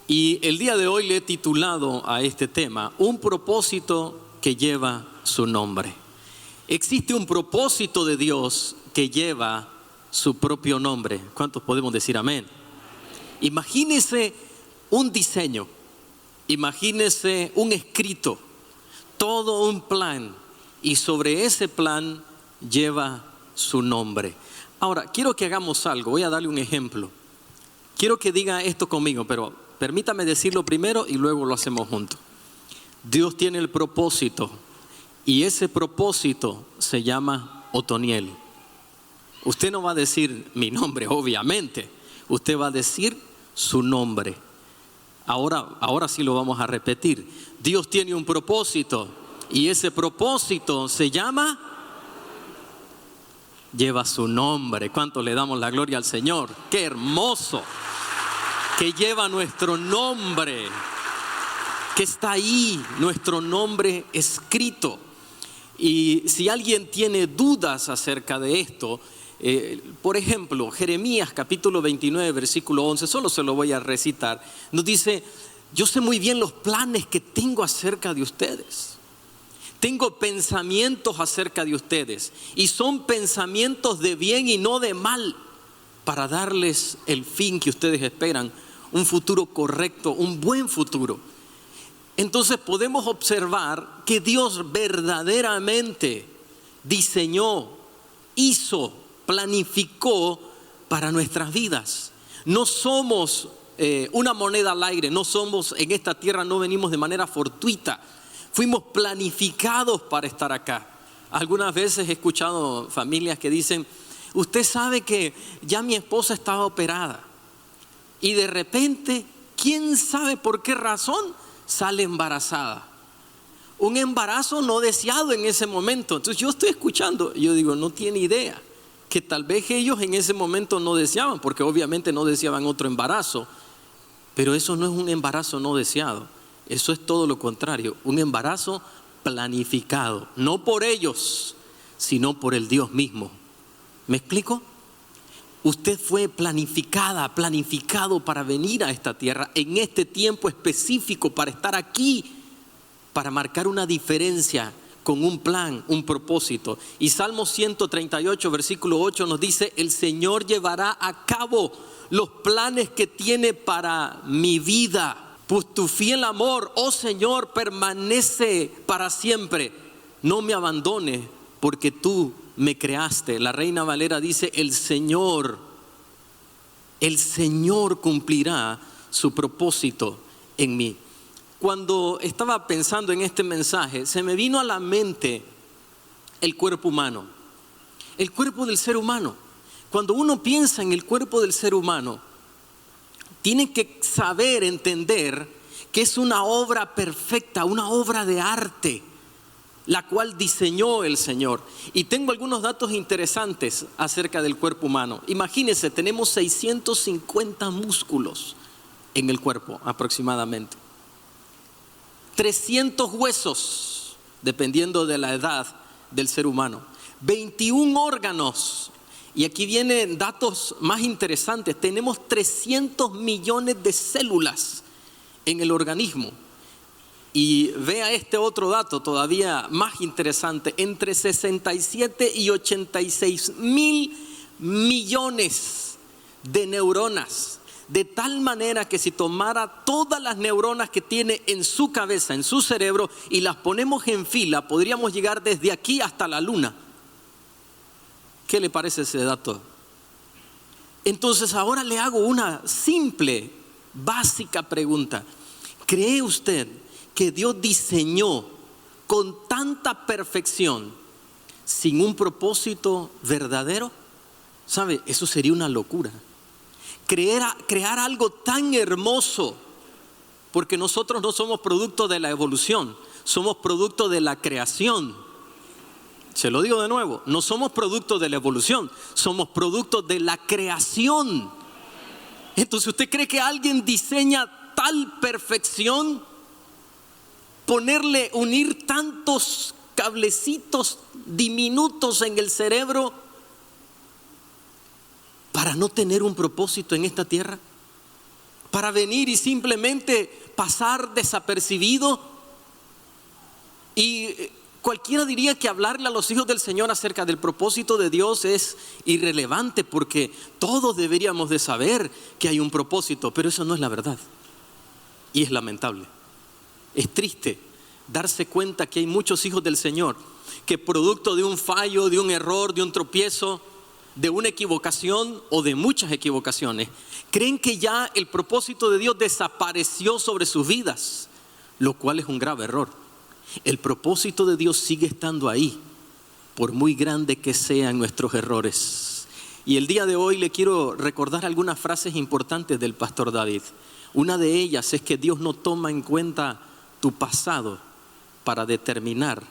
Y el día de hoy le he titulado a este tema, un propósito que lleva su nombre. Existe un propósito de Dios que lleva su propio nombre. ¿Cuántos podemos decir amén? Imagínese un diseño, imagínese un escrito, todo un plan, y sobre ese plan lleva su nombre. Ahora, quiero que hagamos algo, voy a darle un ejemplo. Quiero que diga esto conmigo, pero permítame decirlo primero y luego lo hacemos juntos. Dios tiene el propósito y ese propósito se llama Otoniel. Usted no va a decir mi nombre, obviamente. Usted va a decir su nombre. Ahora sí lo vamos a repetir. Dios tiene un propósito y ese propósito se llama, lleva su nombre. ¿Cuánto le damos la gloria al Señor? ¡Qué hermoso! Que lleva nuestro nombre, que está ahí, nuestro nombre escrito. Y si alguien tiene dudas acerca de esto, por ejemplo, Jeremías capítulo 29, versículo 11, solo se lo voy a recitar, nos dice: yo sé muy bien los planes que tengo acerca de ustedes. Tengo pensamientos acerca de ustedes y son pensamientos de bien y no de mal, para darles el fin que ustedes esperan, un futuro correcto, un buen futuro. Entonces podemos observar que Dios verdaderamente diseñó, hizo, planificó para nuestras vidas. No somos una moneda al aire, no somos en esta tierra, no venimos de manera fortuita. Fuimos planificados para estar acá. Algunas veces he escuchado familias que dicen: usted sabe que ya mi esposa estaba operada y de repente, quién sabe por qué razón, sale embarazada. Un embarazo no deseado en ese momento. Entonces yo estoy escuchando, yo digo, no tiene idea que tal vez ellos en ese momento no deseaban, porque obviamente no deseaban otro embarazo. Pero eso no es un embarazo no deseado, eso es todo lo contrario, un embarazo planificado, no por ellos, sino por el Dios mismo. ¿Me explico? Usted fue planificado para venir a esta tierra en este tiempo específico, para estar aquí, para marcar una diferencia con un plan, un propósito. Y Salmo 138, versículo 8 nos dice: el Señor llevará a cabo los planes que tiene para mi vida. Pues tu fiel amor, oh Señor, permanece para siempre. No me abandones, porque tú me creaste. La Reina Valera dice: el Señor cumplirá su propósito en mí. Cuando estaba pensando en este mensaje, se me vino a la mente el cuerpo humano, el cuerpo del ser humano. Cuando uno piensa en el cuerpo del ser humano, tiene que saber, entender que es una obra perfecta, una obra de arte, la cual diseñó el Señor. Y tengo algunos datos interesantes acerca del cuerpo humano. Imagínense, tenemos 650 músculos en el cuerpo aproximadamente. 300 huesos, dependiendo de la edad del ser humano. 21 órganos. Y aquí vienen datos más interesantes. Tenemos 300 millones de células en el organismo. Y vea este otro dato todavía más interesante: entre 67 y 86 mil millones de neuronas. De tal manera que si tomara todas las neuronas que tiene en su cabeza, en su cerebro, y las ponemos en fila, podríamos llegar desde aquí hasta la luna. ¿Qué le parece ese dato? Entonces ahora le hago una simple, básica pregunta. ¿Cree usted que Dios diseñó con tanta perfección sin un propósito verdadero? ¿Sabe? Eso sería una locura. Crear algo tan hermoso, porque nosotros no somos producto de la evolución, somos producto de la creación. Se lo digo de nuevo, no somos producto de la evolución, somos producto de la creación. Entonces, ¿usted cree que alguien diseña tal perfección? Unir tantos cablecitos diminutos en el cerebro para no tener un propósito en esta tierra, para venir y simplemente pasar desapercibido. Y cualquiera diría que hablarle a los hijos del Señor acerca del propósito de Dios es irrelevante, porque todos deberíamos de saber que hay un propósito, pero eso no es la verdad. Y es lamentable, es triste darse cuenta que hay muchos hijos del Señor que producto de un fallo, de un error, de un tropiezo, de una equivocación o de muchas equivocaciones, creen que ya el propósito de Dios desapareció sobre sus vidas, lo cual es un grave error. El propósito de Dios sigue estando ahí, por muy grande que sean nuestros errores. Y el día de hoy le quiero recordar algunas frases importantes del pastor David. Una de ellas es que Dios no toma en cuenta tu pasado para determinar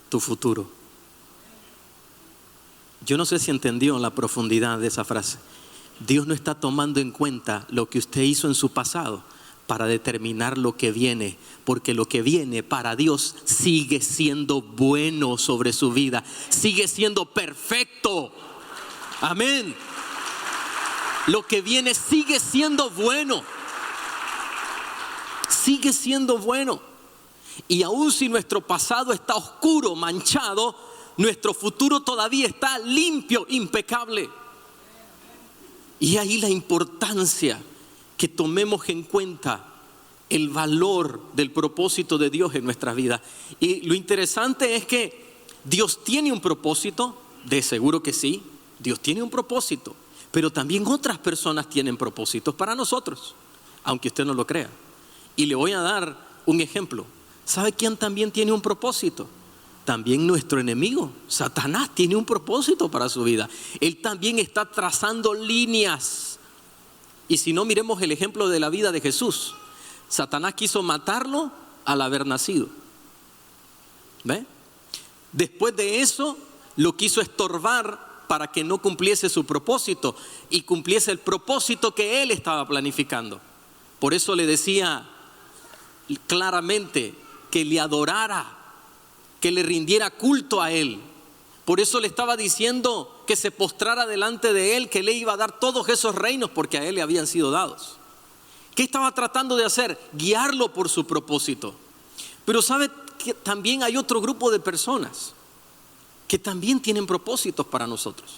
tu futuro. Yo no sé si entendió la profundidad de esa frase. Dios no está tomando en cuenta lo que usted hizo en su pasado para determinar lo que viene, porque lo que viene para Dios sigue siendo bueno sobre su vida, sigue siendo perfecto. Amén. Lo que viene sigue siendo bueno. Sigue siendo bueno. Y aun si nuestro pasado está oscuro, manchado, nuestro futuro todavía está limpio, impecable. Y ahí la importancia que tomemos en cuenta el valor del propósito de Dios en nuestras vidas. Y lo interesante es que Dios tiene un propósito, de seguro que sí, Dios tiene un propósito, pero también otras personas tienen propósitos para nosotros, aunque usted no lo crea. Y le voy a dar un ejemplo. ¿Sabe quién también tiene un propósito? También nuestro enemigo, Satanás, tiene un propósito para su vida. Él también está trazando líneas. Y si no, miremos el ejemplo de la vida de Jesús. Satanás quiso matarlo al haber nacido. ¿Ve? Después de eso, lo quiso estorbar para que no cumpliese su propósito y cumpliese el propósito que él estaba planificando. Por eso le decía claramente que le adorara, que le rindiera culto a él. Por eso le estaba diciendo que se postrara delante de él, que le iba a dar todos esos reinos porque a él le habían sido dados. ¿Qué estaba tratando de hacer? Guiarlo por su propósito. Pero sabe que también hay otro grupo de personas que también tienen propósitos para nosotros.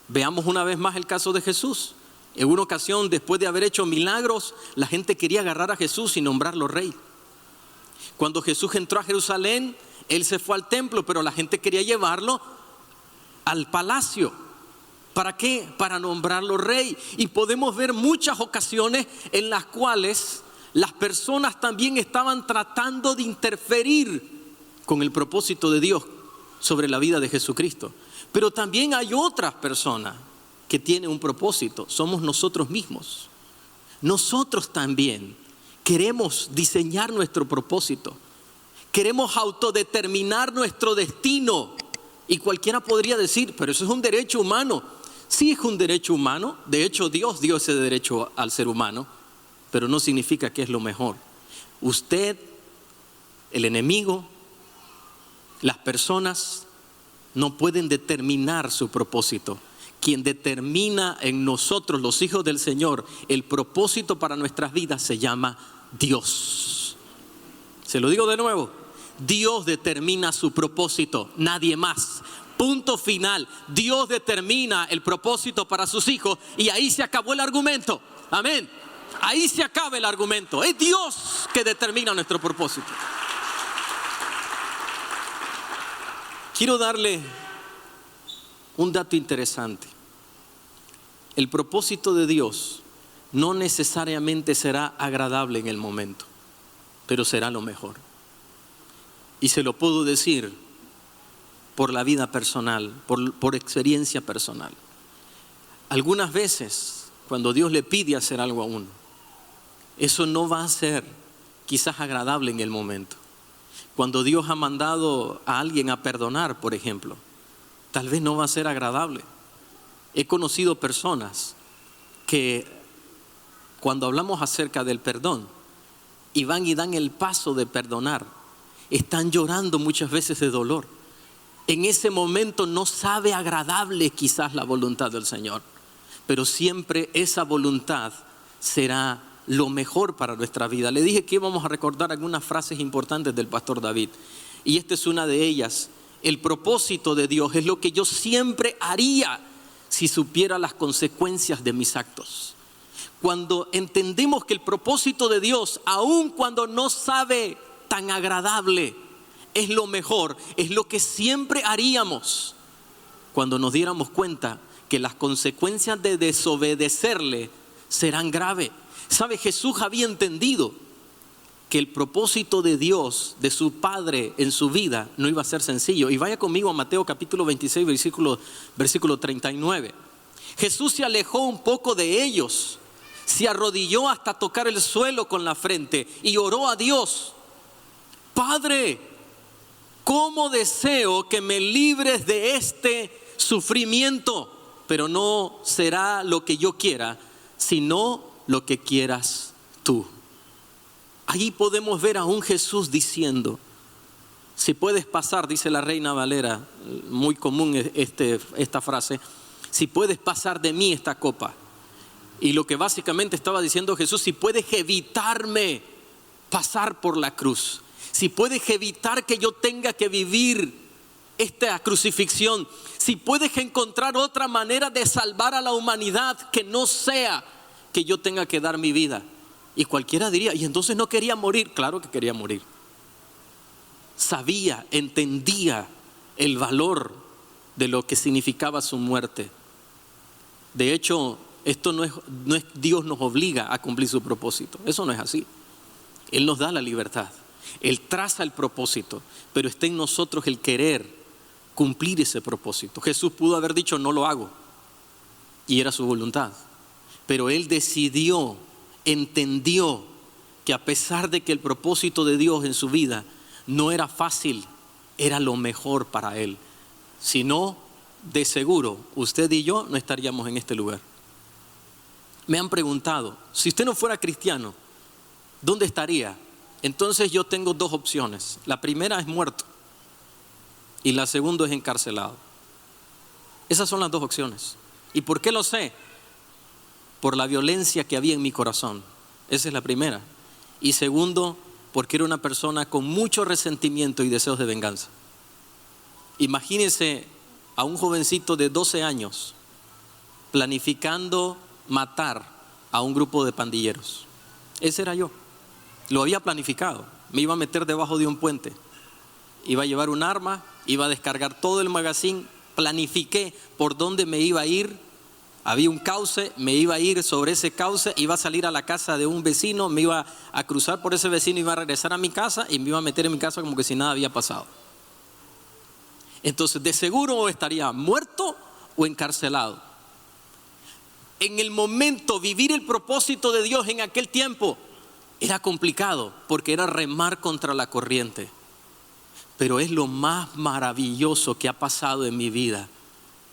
Veamos una vez más el caso de Jesús. En una ocasión, después de haber hecho milagros, la gente quería agarrar a Jesús y nombrarlo rey. Cuando Jesús entró a Jerusalén, él se fue al templo, pero la gente quería llevarlo al palacio. ¿Para qué? Para nombrarlo rey. Y podemos ver muchas ocasiones en las cuales las personas también estaban tratando de interferir con el propósito de Dios sobre la vida de Jesucristo. Pero también hay otras personas que tienen un propósito. Somos nosotros mismos. Nosotros también queremos diseñar nuestro propósito. Queremos autodeterminar nuestro destino. Y cualquiera podría decir, pero eso es un derecho humano. Sí, es un derecho humano. De hecho, Dios dio ese derecho al ser humano. Pero no significa que es lo mejor. Usted, el enemigo, las personas no pueden determinar su propósito. Quien determina en nosotros, los hijos del Señor, el propósito para nuestras vidas se llama Dios. Se lo digo de nuevo. Dios determina su propósito, nadie más. Punto final. Dios determina el propósito para sus hijos y ahí se acabó el argumento. Amén. Ahí se acaba el argumento. Es Dios que determina nuestro propósito. Quiero darle un dato interesante. El propósito de Dios no necesariamente será agradable en el momento, pero será lo mejor. Y se lo puedo decir por la vida personal, por experiencia personal. Algunas veces, cuando Dios le pide hacer algo a uno, eso no va a ser quizás agradable en el momento. Cuando Dios ha mandado a alguien a perdonar, por ejemplo, tal vez no va a ser agradable. He conocido personas que cuando hablamos acerca del perdón y van y dan el paso de perdonar, están llorando muchas veces de dolor. En ese momento no sabe agradable quizás la voluntad del Señor, pero siempre esa voluntad será lo mejor para nuestra vida. Le dije que íbamos a recordar algunas frases importantes del pastor David, y esta es una de ellas. El propósito de Dios es lo que yo siempre haría si supiera las consecuencias de mis actos. Cuando entendemos que el propósito de Dios, aun cuando no sabe tan agradable, es lo mejor, es lo que siempre haríamos, cuando nos diéramos cuenta que las consecuencias de desobedecerle serán graves. ¿Sabe? Jesús había entendido que el propósito de Dios, de su Padre en su vida, no iba a ser sencillo. Y vaya conmigo a Mateo capítulo 26, versículo 39. Jesús se alejó un poco de ellos, se arrodilló hasta tocar el suelo con la frente y oró a Dios: Padre, ¿cómo deseo que me libres de este sufrimiento? Pero no será lo que yo quiera, sino lo que quieras tú. Allí podemos ver a un Jesús diciendo: si puedes pasar, dice la Reina Valera, muy común esta frase, si puedes pasar de mí esta copa. Y lo que básicamente estaba diciendo Jesús: si puedes evitarme pasar por la cruz, si puedes evitar que yo tenga que vivir esta crucifixión, si puedes encontrar otra manera de salvar a la humanidad que no sea que yo tenga que dar mi vida. Y cualquiera diría: y entonces no quería morir. Claro que quería morir. Sabía, entendía el valor de lo que significaba su muerte. De hecho, esto no es Dios nos obliga a cumplir su propósito. Eso no es así. Él nos da la libertad. Él traza el propósito, pero está en nosotros el querer cumplir ese propósito. Jesús pudo haber dicho: no lo hago, y era su voluntad. Pero Él decidió, entendió que a pesar de que el propósito de Dios en su vida no era fácil, era lo mejor para Él. Si no, de seguro, usted y yo no estaríamos en este lugar. Me han preguntado: si usted no fuera cristiano, ¿dónde estaría? Entonces yo tengo dos opciones. La primera es muerto y la segunda es encarcelado. Esas son las dos opciones. ¿Y por qué lo sé? Por la violencia que había en mi corazón. Esa es la primera. Y segundo, porque era una persona con mucho resentimiento y deseos de venganza. Imagínense a un jovencito de 12 años planificando matar a un grupo de pandilleros. Ese era yo. Lo había planificado. Me iba a meter debajo de un puente, iba a llevar un arma, iba a descargar todo el magazine. Planifiqué por dónde me iba a ir. Había un cauce, me iba a ir sobre ese cauce, iba a salir a la casa de un vecino, me iba a cruzar por ese vecino, iba a regresar a mi casa y me iba a meter en mi casa como que si nada había pasado. Entonces, de seguro estaría muerto o encarcelado. En el momento, vivir el propósito de Dios en aquel tiempo era complicado, porque era remar contra la corriente. Pero es lo más maravilloso que ha pasado en mi vida,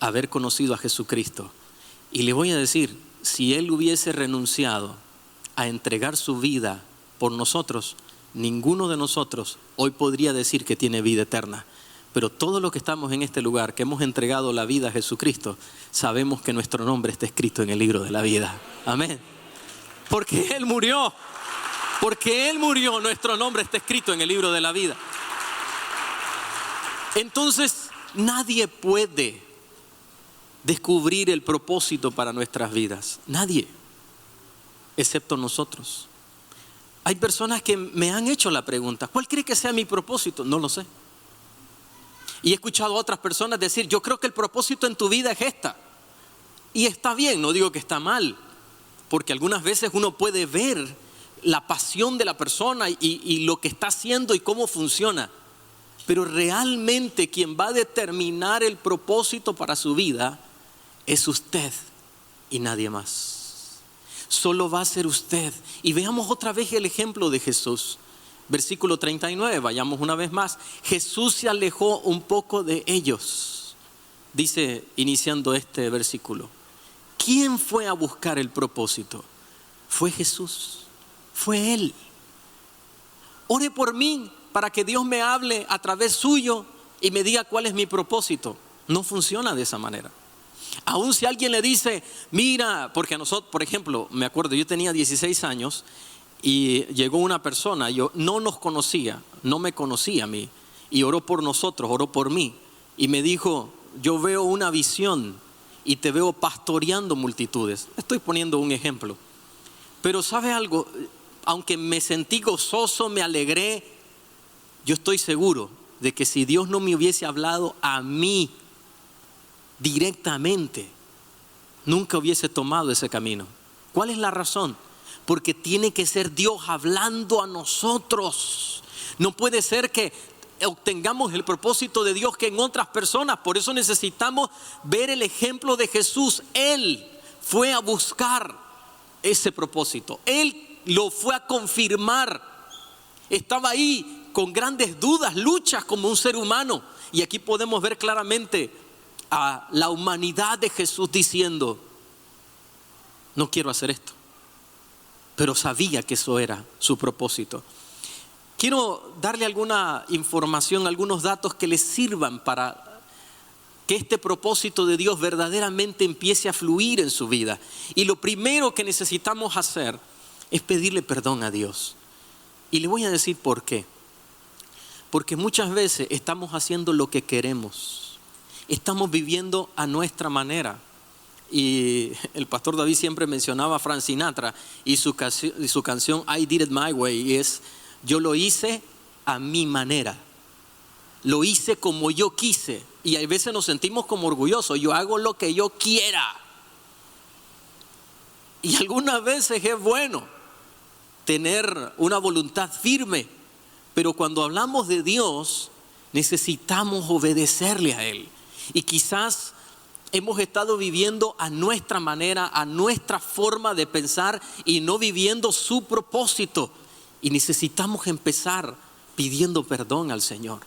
haber conocido a Jesucristo. Y le voy a decir, si Él hubiese renunciado a entregar su vida por nosotros, ninguno de nosotros hoy podría decir que tiene vida eterna. Pero todos los que estamos en este lugar, que hemos entregado la vida a Jesucristo, sabemos que nuestro nombre está escrito en el libro de la vida. Amén. Porque Él murió. Porque Él murió, nuestro nombre está escrito en el libro de la vida. Entonces, nadie puede descubrir el propósito para nuestras vidas. Nadie, excepto nosotros. Hay personas que me han hecho la pregunta: ¿cuál cree que sea mi propósito? No lo sé. Y he escuchado a otras personas decir: yo creo que el propósito en tu vida es esta. Y está bien, no digo que está mal, porque algunas veces uno puede ver la pasión de la persona y lo que está haciendo y cómo funciona. Pero realmente quien va a determinar el propósito para su vida es usted y nadie más. Solo va a ser usted. Y veamos otra vez el ejemplo de Jesús. Versículo 39, vayamos una vez más. Jesús se alejó un poco de ellos. Dice, iniciando este versículo: ¿quién fue a buscar el propósito? Fue Jesús. Fue Él. Ore por mí para que Dios me hable a través suyo y me diga cuál es mi propósito. No funciona de esa manera. Aún si alguien le dice, mira, porque a nosotros, por ejemplo, me acuerdo, yo tenía 16 años y llegó una persona, yo no nos conocía, no me conocía a mí, y oró por nosotros, oró por mí, y me dijo, yo veo una visión y te veo pastoreando multitudes. Estoy poniendo un ejemplo. Pero ¿sabe algo? Aunque me sentí gozoso, me alegré, yo estoy seguro de que si Dios no me hubiese hablado a mí directamente, nunca hubiese tomado ese camino. ¿Cuál es la razón? Porque tiene que ser Dios hablando a nosotros. No puede ser que obtengamos el propósito de Dios que en otras personas. Por eso necesitamos ver el ejemplo de Jesús. Él fue a buscar ese propósito. Él lo fue a confirmar. Estaba ahí con grandes dudas, luchas como un ser humano. Y aquí podemos ver claramente a la humanidad de Jesús diciendo, no quiero hacer esto. Pero sabía que eso era su propósito. Quiero darle alguna información, algunos datos que les sirvan para que este propósito de Dios verdaderamente empiece a fluir en su vida. Y lo primero que necesitamos hacer es pedirle perdón a Dios. Y le voy a decir por qué. Porque muchas veces estamos haciendo lo que queremos. Estamos viviendo a nuestra manera. Y el pastor David siempre mencionaba a Frank Sinatra y su canción I Did It My Way, y es: yo lo hice a mi manera, lo hice como yo quise. Y a veces nos sentimos como orgullosos, yo hago lo que yo quiera. Y algunas veces es bueno tener una voluntad firme, pero cuando hablamos de Dios necesitamos obedecerle a Él. Y quizás hemos estado viviendo a nuestra manera, a nuestra forma de pensar y no viviendo su propósito. Y necesitamos empezar pidiendo perdón al Señor.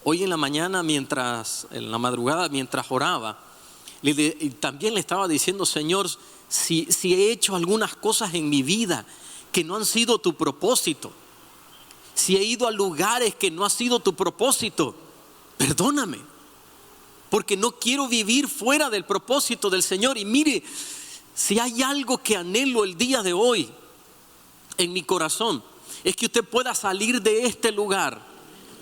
Hoy en la mañana, en la madrugada, mientras oraba, también le estaba diciendo, Señor, si he hecho algunas cosas en mi vida que no han sido tu propósito, si he ido a lugares que no ha sido tu propósito, perdóname. Porque no quiero vivir fuera del propósito del Señor. Y mire, si hay algo que anhelo el día de hoy en mi corazón, es que usted pueda salir de este lugar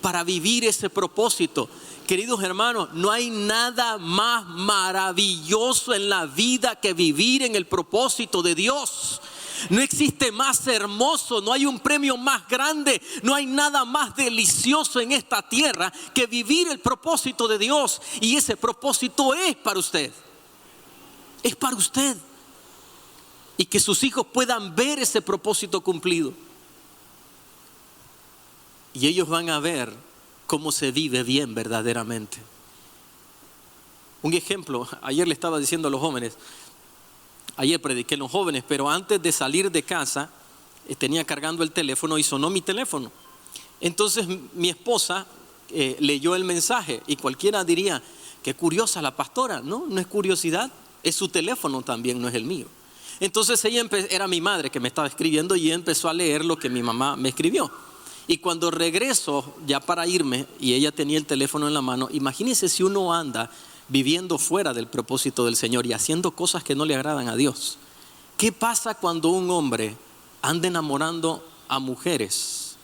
para vivir ese propósito. Queridos hermanos, no hay nada más maravilloso en la vida que vivir en el propósito de Dios. No existe más hermoso, no hay un premio más grande, no hay nada más delicioso en esta tierra que vivir el propósito de Dios. Y ese propósito es para usted. Es para usted. Y que sus hijos puedan ver ese propósito cumplido. Y ellos van a ver cómo se vive bien verdaderamente. Un ejemplo, ayer le estaba diciendo a los jóvenes, ayer prediqué a los jóvenes, pero antes de salir de casa tenía cargando el teléfono y sonó mi teléfono. Entonces mi esposa leyó el mensaje y cualquiera diría, qué curiosa la pastora. No es curiosidad, es su teléfono también, no es el mío. Entonces ella era mi madre que me estaba escribiendo y ella empezó a leer lo que mi mamá me escribió. Y cuando regreso ya para irme y ella tenía el teléfono en la mano, imagínense si uno anda viviendo fuera del propósito del Señor y haciendo cosas que no le agradan a Dios. ¿Qué pasa cuando un hombre anda enamorando a mujeres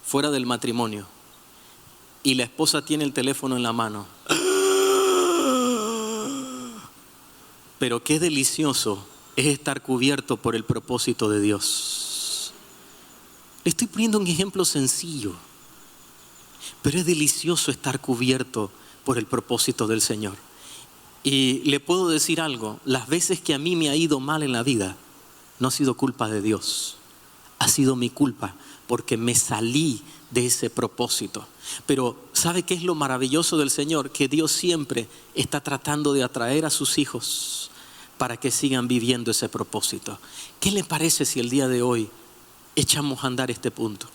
fuera del matrimonio y la esposa tiene el teléfono en la mano? Pero qué delicioso es estar cubierto por el propósito de Dios. Le estoy poniendo un ejemplo sencillo, pero es delicioso estar cubierto por el propósito del Señor. Y le puedo decir algo, las veces que a mí me ha ido mal en la vida, no ha sido culpa de Dios, ha sido mi culpa porque me salí de ese propósito. Pero ¿sabe qué es lo maravilloso del Señor? Que Dios siempre está tratando de atraer a sus hijos para que sigan viviendo ese propósito. ¿Qué le parece si el día de hoy echamos a andar este punto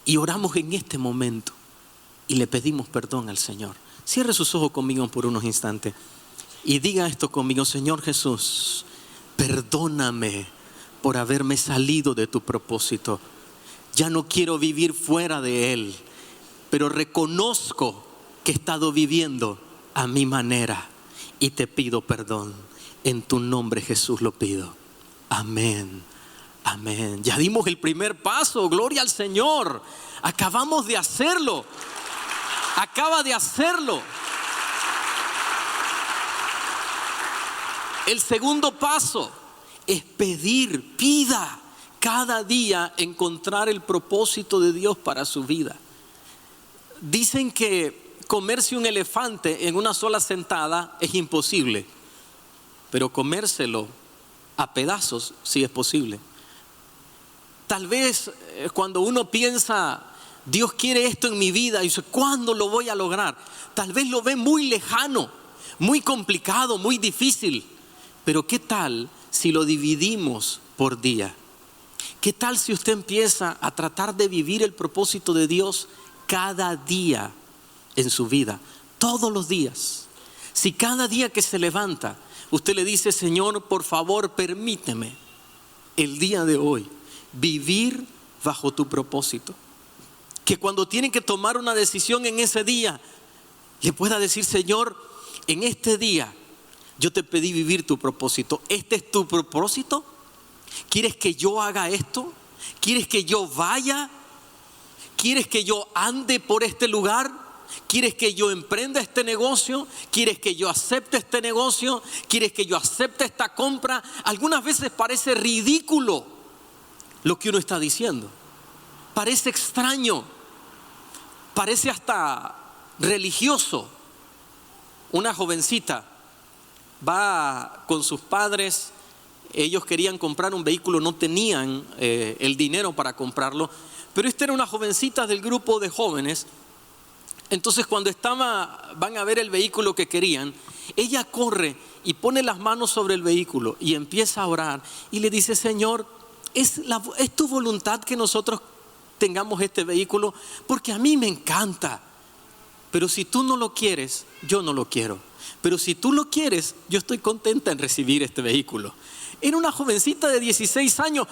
y oramos en este momento y le pedimos perdón al Señor? Cierre sus ojos conmigo por unos instantes y diga esto conmigo: Señor Jesús, perdóname por haberme salido de tu propósito. Ya no quiero vivir fuera de él, pero reconozco que he estado viviendo a mi manera y te pido perdón. En tu nombre, Jesús, lo pido. Amén. Amén. Ya dimos el primer paso. Gloria al Señor. Acabamos de hacerlo. Acaba de hacerlo. El segundo paso es pedir. Pida cada día encontrar el propósito de Dios para su vida. Dicen que comerse un elefante en una sola sentada es imposible, pero comérselo a pedazos sí es posible. Tal vez cuando uno piensa, Dios quiere esto en mi vida, y dice, ¿cuándo lo voy a lograr? Tal vez lo ve muy lejano, muy complicado, muy difícil. Pero ¿qué tal si lo dividimos por día? ¿Qué tal si usted empieza a tratar de vivir el propósito de Dios cada día en su vida? Todos los días. Si cada día que se levanta, usted le dice, Señor, por favor, permíteme el día de hoy vivir bajo tu propósito. Que cuando tiene que tomar una decisión en ese día, le pueda decir, Señor, en este día yo te pedí vivir tu propósito. ¿Este es tu propósito? ¿Quieres que yo haga esto? ¿Quieres que yo vaya? ¿Quieres que yo ande por este lugar? ¿Quieres que yo emprenda este negocio? ¿Quieres que yo acepte este negocio? ¿Quieres que yo acepte esta compra? Algunas veces parece ridículo lo que uno está diciendo. Parece extraño. Parece hasta religioso. Una jovencita va con sus padres. Ellos querían comprar un vehículo, no tenían el dinero para comprarlo. Pero esta era una jovencita del grupo de jóvenes. Entonces cuando van a ver el vehículo que querían, ella corre y pone las manos sobre el vehículo y empieza a orar y le dice, Señor, ¿es tu voluntad que nosotros tengamos este vehículo? Porque a mí me encanta, pero si tú no lo quieres, yo no lo quiero. Pero si tú lo quieres, yo estoy contenta en recibir este vehículo. Era una jovencita de 16 años.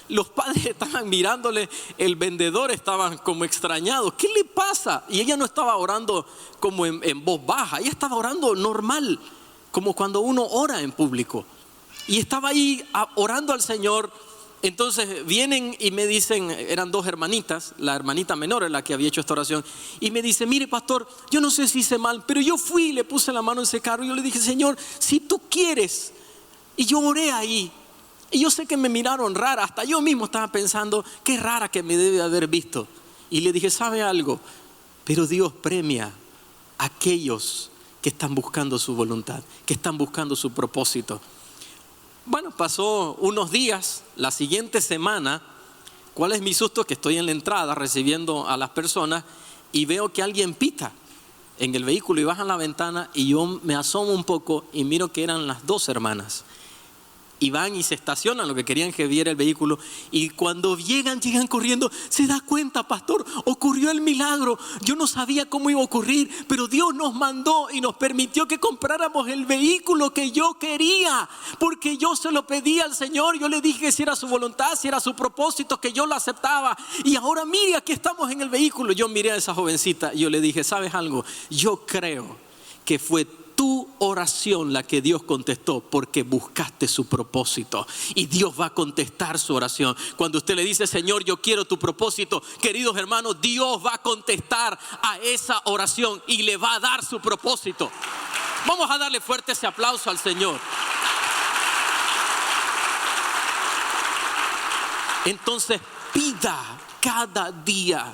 Los padres estaban mirándole, el vendedor estaban como extrañados. ¿Qué le pasa? Y ella no estaba orando como en voz baja, ella estaba orando normal, como cuando uno ora en público. Y estaba ahí orando al Señor. Entonces vienen y me dicen, eran dos hermanitas, la hermanita menor es la que había hecho esta oración, y me dice, mire pastor, yo no sé si hice mal, pero yo fui y le puse la mano en ese carro y yo le dije, Señor, si tú quieres. Y yo oré ahí. Y yo sé que me miraron rara, hasta yo mismo estaba pensando, qué rara que me debe haber visto. Y le dije, ¿sabe algo? Pero Dios premia a aquellos que están buscando su voluntad, que están buscando su propósito. Bueno, pasó unos días, la siguiente semana, ¿cuál es mi susto? Que estoy en la entrada recibiendo a las personas y veo que alguien pita en el vehículo y bajan la ventana y yo me asomo un poco y miro que eran las dos hermanas. Y van y se estacionan, lo que querían que viera el vehículo. Y cuando llegan corriendo. Se da cuenta, pastor, ocurrió el milagro. Yo no sabía cómo iba a ocurrir, pero Dios nos mandó y nos permitió que compráramos el vehículo que yo quería. Porque yo se lo pedí al Señor. Yo le dije que si era su voluntad, si era su propósito, que yo lo aceptaba. Y ahora mire, aquí estamos en el vehículo. Yo miré a esa jovencita y yo le dije, ¿sabes algo? Yo creo que fue tu oración la que Dios contestó porque buscaste su propósito, y Dios va a contestar su oración. Cuando usted le dice, Señor, yo quiero tu propósito, queridos hermanos, Dios va a contestar a esa oración y le va a dar su propósito. Vamos a darle fuerte ese aplauso al Señor. Entonces pida cada día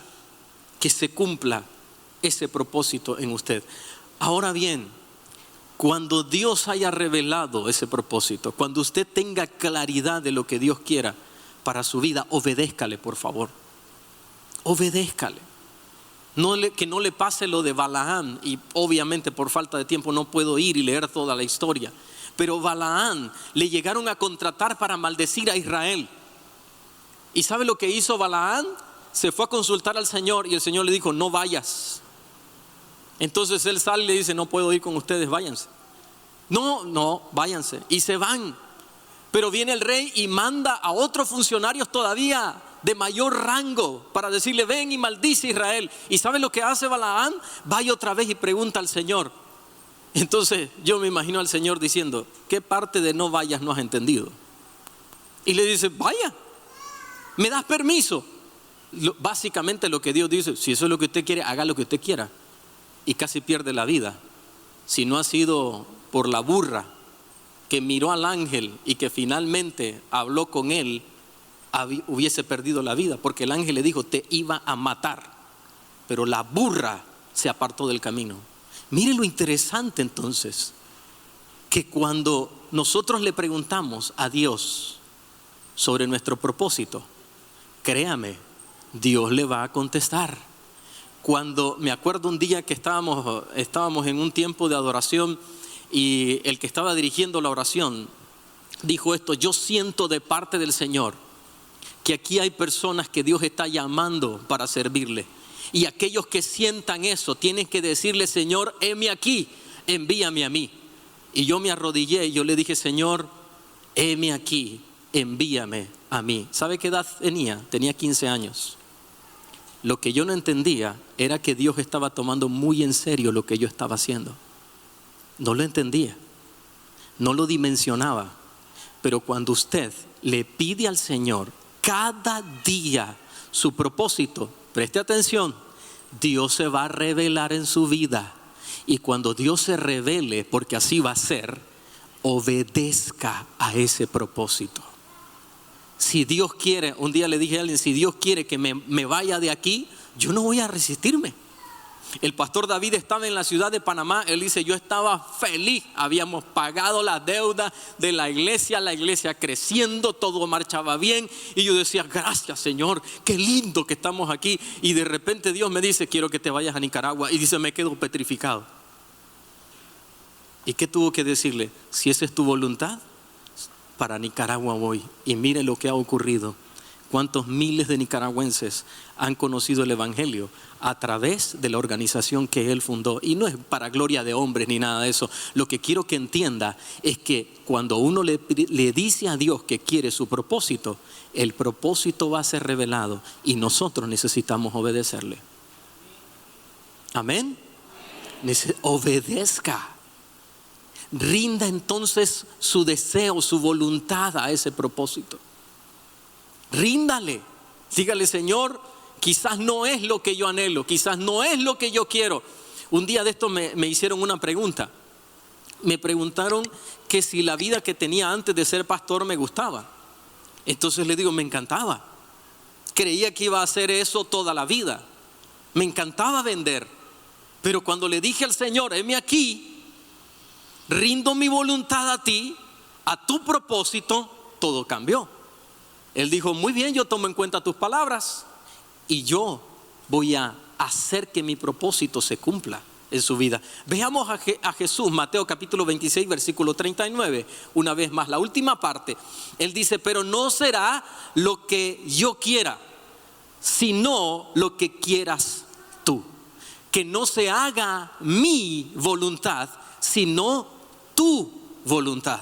que se cumpla ese propósito en usted. Ahora bien, cuando Dios haya revelado ese propósito, cuando usted tenga claridad de lo que Dios quiera para su vida, obedézcale, por favor. Obedézcale. Que no le pase lo de Balaam, y obviamente por falta de tiempo no puedo ir y leer toda la historia. Pero Balaam le llegaron a contratar para maldecir a Israel. ¿Y sabe lo que hizo Balaam? Se fue a consultar al Señor y el Señor le dijo, no vayas. Entonces él sale y le dice, no puedo ir con ustedes, váyanse. No, váyanse. Y se van. Pero viene el rey y manda a otros funcionarios todavía de mayor rango para decirle, ven y maldice a Israel. ¿Y sabe lo que hace Balaam? Vaya otra vez y pregunta al Señor. Entonces yo me imagino al Señor diciendo, ¿qué parte de no vayas no has entendido? Y le dice, vaya, ¿me das permiso? Básicamente lo que Dios dice, si eso es lo que usted quiere, haga lo que usted quiera. Y casi pierde la vida. Si no ha sido por la burra que miró al ángel y que finalmente habló con él, hubiese perdido la vida, porque el ángel le dijo, te iba a matar, pero la burra se apartó del camino. Mire lo interesante entonces, que cuando nosotros le preguntamos a Dios sobre nuestro propósito, créame, Dios le va a contestar. Cuando me acuerdo un día que estábamos en un tiempo de adoración y el que estaba dirigiendo la oración dijo esto: yo siento de parte del Señor que aquí hay personas que Dios está llamando para servirle, y aquellos que sientan eso tienen que decirle, Señor, heme aquí, envíame a mí. Y yo me arrodillé y yo le dije, Señor, heme aquí, envíame a mí. ¿Sabe qué edad tenía? Tenía 15 años. Lo que yo no entendía era que Dios estaba tomando muy en serio lo que yo estaba haciendo. No lo entendía, no lo dimensionaba. Pero cuando usted le pide al Señor cada día su propósito, preste atención, Dios se va a revelar en su vida. Y cuando Dios se revele, porque así va a ser, obedezca a ese propósito. Si Dios quiere, un día le dije a alguien, si Dios quiere que me vaya de aquí, yo no voy a resistirme. El pastor David estaba en la ciudad de Panamá. Él dice, yo estaba feliz, habíamos pagado la deuda de la iglesia creciendo, todo marchaba bien, y yo decía, gracias Señor, qué lindo que estamos aquí. Y de repente Dios me dice, quiero que te vayas a Nicaragua. Y dice, me quedo petrificado. ¿Y qué tuvo que decirle? Si esa es tu voluntad, para Nicaragua voy. Y mire lo que ha ocurrido. ¿Cuántos miles de nicaragüenses han conocido el evangelio a través de la organización que él fundó? Y no es para gloria de hombres ni nada de eso. Lo que quiero que entienda es que cuando uno le dice a Dios que quiere su propósito, el propósito va a ser revelado y nosotros necesitamos obedecerle. Amén. Obedezca. Rinda entonces su deseo, su voluntad a ese propósito. Ríndale, dígale, Señor, quizás no es lo que yo anhelo, quizás no es lo que yo quiero. Un día de esto me hicieron una pregunta. Me preguntaron que si la vida que tenía antes de ser pastor me gustaba. Entonces le digo, me encantaba. Creía que iba a hacer eso toda la vida. Me encantaba vender. Pero cuando le dije al Señor, heme aquí, rindo mi voluntad a ti, a tu propósito, todo cambió. Él dijo, muy bien, yo tomo en cuenta tus palabras y yo voy a hacer que mi propósito se cumpla en su vida. Veamos a Jesús, Mateo capítulo 26, versículo 39. Una vez más, la última parte. Él dice, pero no será lo que yo quiera, sino lo que quieras tú. Que no se haga mi voluntad, sino tu voluntad.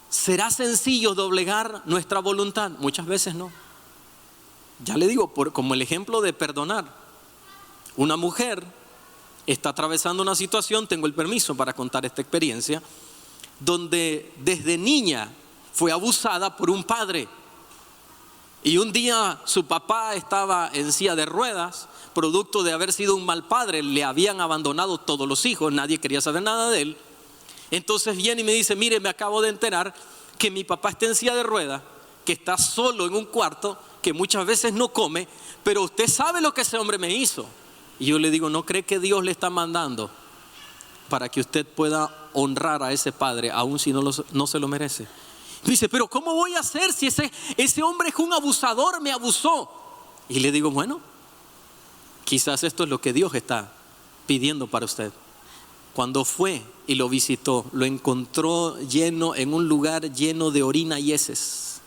¿Será sencillo doblegar nuestra voluntad? Muchas veces no. Ya le digo, como el ejemplo de perdonar. Una mujer está atravesando una situación, tengo el permiso para contar esta experiencia, donde desde niña fue abusada por un padre. Y un día su papá estaba en silla de ruedas, producto de haber sido un mal padre. Le habían abandonado todos los hijos, nadie quería saber nada de él. Entonces viene y me dice, mire, me acabo de enterar que mi papá está en silla de ruedas, que está solo en un cuarto, que muchas veces no come, pero usted sabe lo que ese hombre me hizo. Y yo le digo, ¿no cree que Dios le está mandando para que usted pueda honrar a ese padre, aun si no se lo merece? Y dice, pero ¿cómo voy a hacer si ese hombre es un abusador, me abusó? Y le digo, bueno, quizás esto es lo que Dios está pidiendo para usted. Cuando fue y lo visitó, lo encontró en un lugar lleno de orina y heces.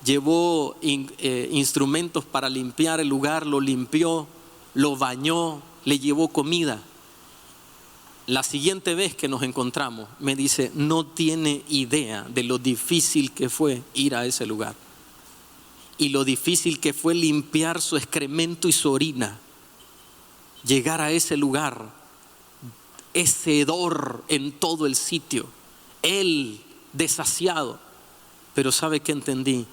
Llevó instrumentos para limpiar el lugar, lo limpió, lo bañó, le llevó comida. La siguiente vez que nos encontramos, me dice, no tiene idea de lo difícil que fue ir a ese lugar. Y lo difícil que fue limpiar su excremento y su orina. Llegar a ese lugar ese hedor en todo el sitio, Él desasiado. Pero ¿sabe qué entendí?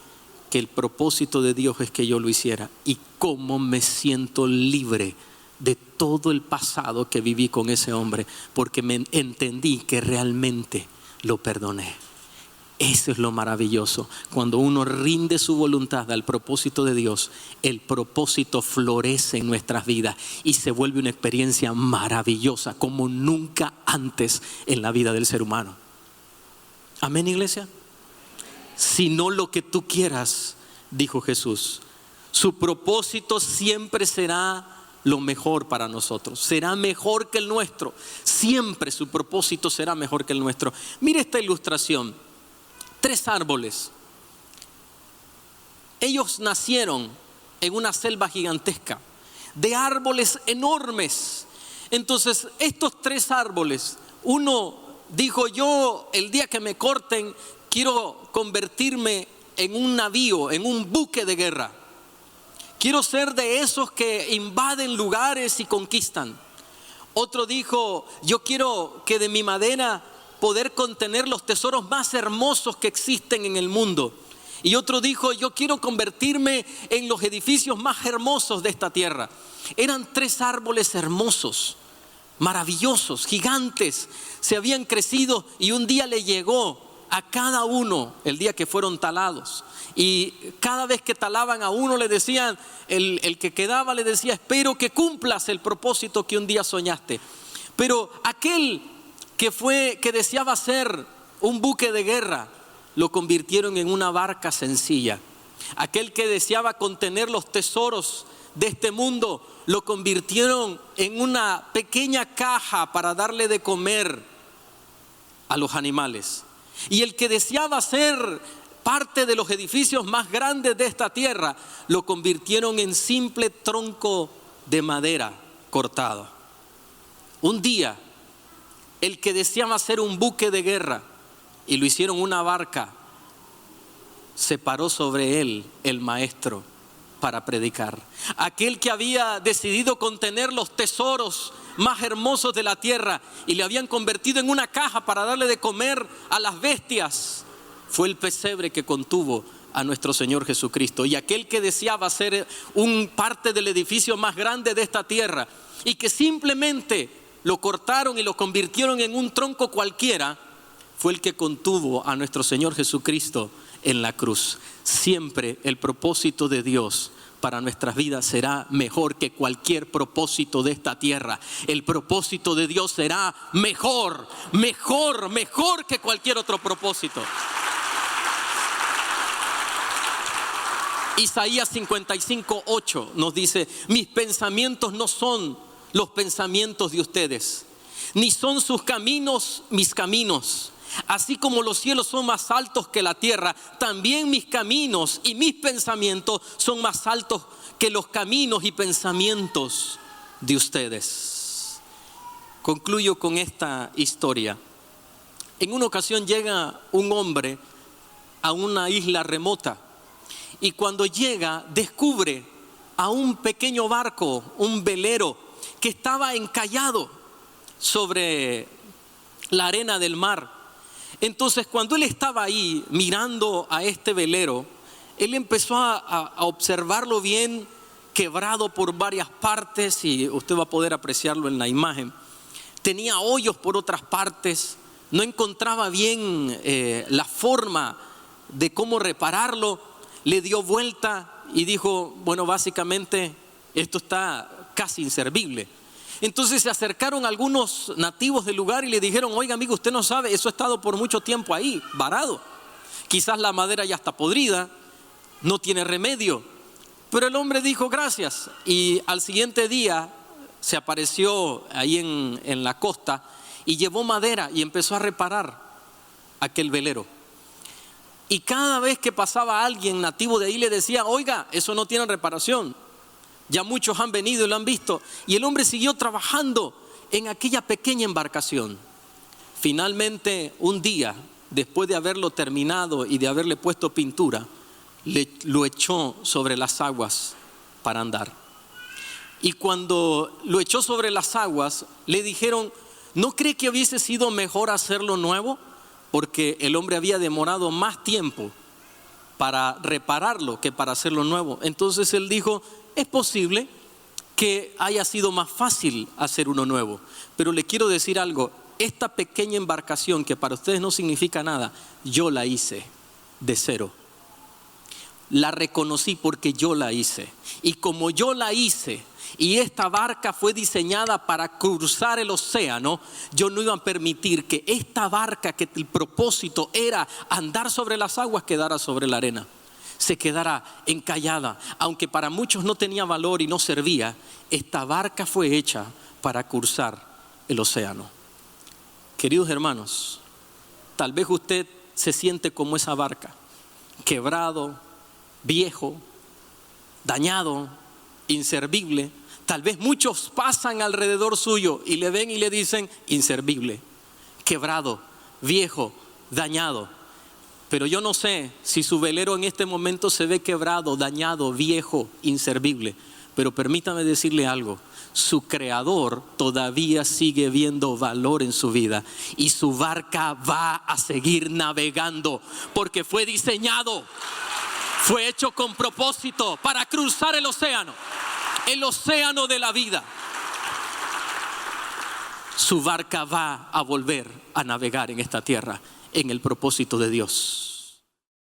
Que el propósito de Dios es que yo lo hiciera. Y cómo me siento libre de todo el pasado que viví con ese hombre, porque me entendí que realmente lo perdoné. Eso es lo maravilloso. Cuando uno rinde su voluntad al propósito de Dios, el propósito florece en nuestras vidas y se vuelve una experiencia maravillosa como nunca antes en la vida del ser humano. Amén, iglesia. Sino lo que tú quieras, dijo Jesús. Su propósito siempre será lo mejor para nosotros. Será mejor que el nuestro. Siempre su propósito será mejor que el nuestro. Mire esta ilustración. 3 árboles. Ellos nacieron en una selva gigantesca de árboles enormes. Entonces estos 3 árboles, uno dijo: yo el día que me corten quiero convertirme en un navío, en un buque de guerra. Quiero ser de esos que invaden lugares y conquistan. Otro dijo: yo quiero que de mi madera poder contener los tesoros más hermosos que existen en el mundo. Y otro dijo: yo quiero convertirme en los edificios más hermosos de esta tierra. Eran 3 árboles hermosos, maravillosos, gigantes. Se habían crecido y un día le llegó a cada uno el día que fueron talados. Y cada vez que talaban a uno le decían, el que quedaba le decía: espero que cumplas el propósito que un día soñaste. Pero aquel que deseaba ser un buque de guerra, lo convirtieron en una barca sencilla. Aquel que deseaba contener los tesoros de este mundo, lo convirtieron en una pequeña caja para darle de comer a los animales. Y el que deseaba ser parte de los edificios más grandes de esta tierra, lo convirtieron en simple tronco de madera cortado. Un día, el que deseaba ser un buque de guerra y lo hicieron una barca, se paró sobre él el maestro para predicar. Aquel que había decidido contener los tesoros más hermosos de la tierra y le habían convertido en una caja para darle de comer a las bestias, fue el pesebre que contuvo a nuestro Señor Jesucristo. Y aquel que deseaba ser un parte del edificio más grande de esta tierra y que simplemente lo cortaron y lo convirtieron en un tronco cualquiera, fue el que contuvo a nuestro Señor Jesucristo en la cruz. Siempre el propósito de Dios para nuestras vidas será mejor que cualquier propósito de esta tierra. El propósito de Dios será mejor que cualquier otro propósito. Isaías 55:8 nos dice: mis pensamientos no son los pensamientos de ustedes, ni son sus caminos mis caminos. Así como los cielos son más altos que la tierra, también mis caminos y mis pensamientos son más altos que los caminos y pensamientos de ustedes. Concluyo con esta historia. En una ocasión llega un hombre a una isla remota y cuando llega descubre a un pequeño barco, un velero que estaba encallado sobre la arena del mar. Entonces, cuando él estaba ahí mirando a este velero, él empezó a observarlo bien, quebrado por varias partes, y usted va a poder apreciarlo en la imagen. Tenía hoyos por otras partes, no encontraba bien la forma de cómo repararlo. Le dio vuelta y dijo: bueno, básicamente esto está casi inservible. Entonces se acercaron algunos nativos del lugar y le dijeron: oiga, amigo, usted no sabe, eso ha estado por mucho tiempo ahí, varado. Quizás la madera ya está podrida, no tiene remedio. Pero el hombre dijo: gracias. Y al siguiente día se apareció ahí en la costa y llevó madera y empezó a reparar aquel velero. Y cada vez que pasaba alguien nativo de ahí le decía: oiga, eso no tiene reparación. Ya muchos han venido y lo han visto. Y el hombre siguió trabajando en aquella pequeña embarcación. Finalmente, un día, después de haberlo terminado y de haberle puesto pintura, lo echó sobre las aguas para andar. Y cuando lo echó sobre las aguas, le dijeron: ¿No cree que hubiese sido mejor hacerlo nuevo? Porque el hombre había demorado más tiempo para repararlo que para hacerlo nuevo. Entonces él dijo, es posible que haya sido más fácil hacer uno nuevo. Pero le quiero decir algo, esta pequeña embarcación que para ustedes no significa nada, yo la hice de cero. La reconocí porque yo la hice. Y como yo la hice, y esta barca fue diseñada para cruzar el océano, yo no iba a permitir que esta barca, que el propósito era andar sobre las aguas, quedara sobre la arena, se quedara encallada. Aunque para muchos no tenía valor y no servía, esta barca fue hecha para cruzar el océano. Queridos hermanos, tal vez usted se siente como esa barca, quebrado, viejo, dañado, inservible. Tal vez muchos pasan alrededor suyo y le ven y le dicen inservible, quebrado, viejo, dañado. Pero yo no sé si su velero en este momento se ve quebrado, dañado, viejo, inservible. Pero permítame decirle algo, su creador todavía sigue viendo valor en su vida y su barca va a seguir navegando porque fue diseñado, fue hecho con propósito para cruzar el océano de la vida. Su barca va a volver a navegar en esta tierra en el propósito de Dios.